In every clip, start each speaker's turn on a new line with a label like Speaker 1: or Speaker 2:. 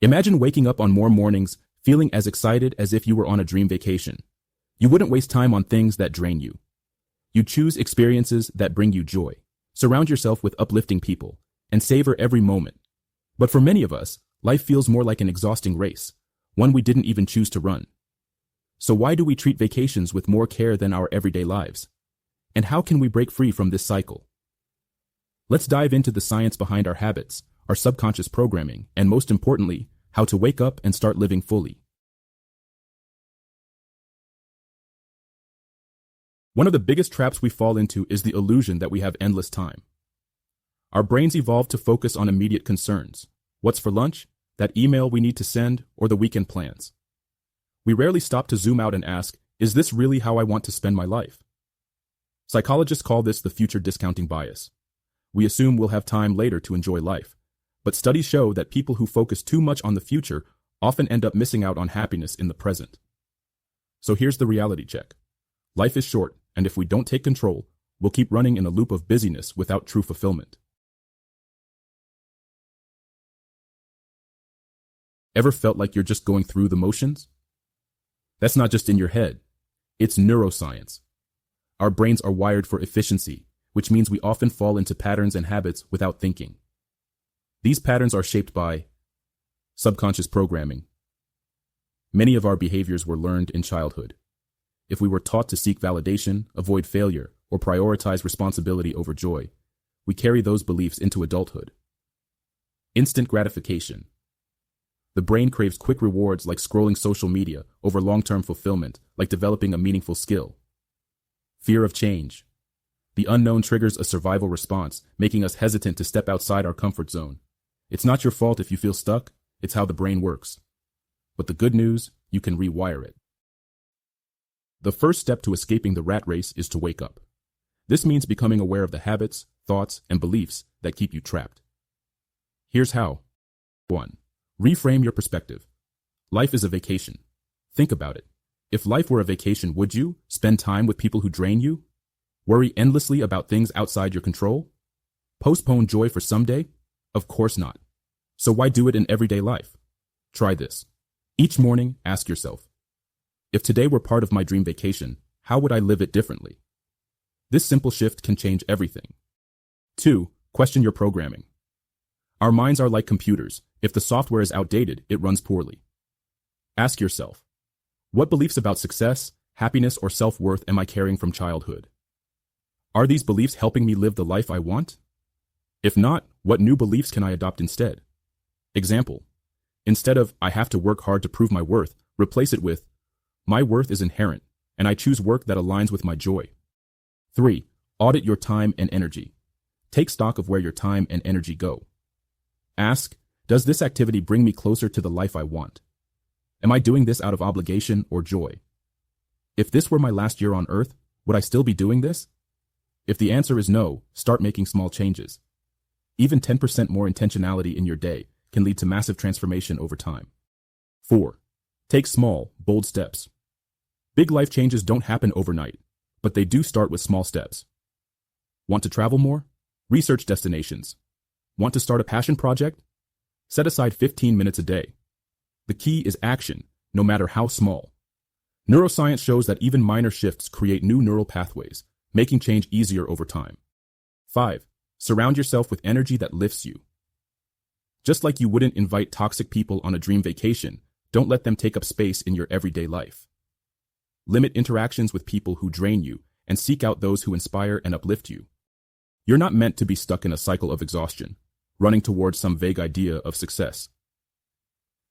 Speaker 1: Imagine waking up on more mornings feeling as excited as if you were on a dream vacation. You wouldn't waste time on things that drain you. You'd choose experiences that bring you joy. Surround yourself with uplifting people and savor every moment. But for many of us, life feels more like an exhausting race, one we didn't even choose to run. So why do we treat vacations with more care than our everyday lives? And how can we break free from this cycle? Let's dive into the science behind our habits, our subconscious programming, and most importantly, how to wake up and start living fully. One of the biggest traps we fall into is the illusion that we have endless time. Our brains evolved to focus on immediate concerns. What's for lunch? That email we need to send, or the weekend plans. We rarely stop to zoom out and ask, is this really how I want to spend my life? Psychologists call this the future discounting bias. We assume we'll have time later to enjoy life. But studies show that people who focus too much on the future often end up missing out on happiness in the present. So here's the reality check. Life is short, and if we don't take control, we'll keep running in a loop of busyness without true fulfillment. Ever felt like you're just going through the motions? That's not just in your head. It's neuroscience. Our brains are wired for efficiency, which means we often fall into patterns and habits without thinking. These patterns are shaped by subconscious programming. Many of our behaviors were learned in childhood. If we were taught to seek validation, avoid failure, or prioritize responsibility over joy, we carry those beliefs into adulthood. Instant gratification. The brain craves quick rewards like scrolling social media over long-term fulfillment, like developing a meaningful skill. Fear of change. The unknown triggers a survival response, making us hesitant to step outside our comfort zone. It's not your fault if you feel stuck, it's how the brain works. But the good news, you can rewire it. The first step to escaping the rat race is to wake up. This means becoming aware of the habits, thoughts, and beliefs that keep you trapped. Here's how. 1. Reframe your perspective. Life is a vacation. Think about it. If life were a vacation, would you spend time with people who drain you? Worry endlessly about things outside your control? Postpone joy for someday? Of course not. So why do it in everyday life? Try this. Each morning, ask yourself, if today were part of my dream vacation, how would I live it differently? This simple shift can change everything. 2. Question your programming. Our minds are like computers. If the software is outdated, it runs poorly. Ask yourself, what beliefs about success, happiness, or self-worth am I carrying from childhood? Are these beliefs helping me live the life I want? If not, what new beliefs can I adopt instead? Example, instead of I have to work hard to prove my worth, replace it with my worth is inherent, and I choose work that aligns with my joy. 3. Audit your time and energy. Take stock of where your time and energy go. Ask, does this activity bring me closer to the life I want? Am I doing this out of obligation or joy? If this were my last year on Earth, would I still be doing this? If the answer is no, start making small changes. Even 10% more intentionality in your day can lead to massive transformation over time. 4. Take small, bold steps. Big life changes don't happen overnight, but they do start with small steps. Want to travel more? Research destinations. Want to start a passion project? Set aside 15 minutes a day. The key is action, no matter how small. Neuroscience shows that even minor shifts create new neural pathways, making change easier over time. 5. Surround yourself with energy that lifts you. Just like you wouldn't invite toxic people on a dream vacation, don't let them take up space in your everyday life. Limit interactions with people who drain you and seek out those who inspire and uplift you. You're not meant to be stuck in a cycle of exhaustion, running towards some vague idea of success.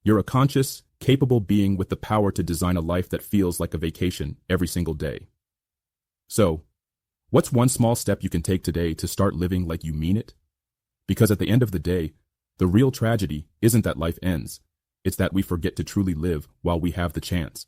Speaker 1: You're a conscious, capable being with the power to design a life that feels like a vacation every single day. So, what's one small step you can take today to start living like you mean it? Because at the end of the day, the real tragedy isn't that life ends, it's that we forget to truly live while we have the chance.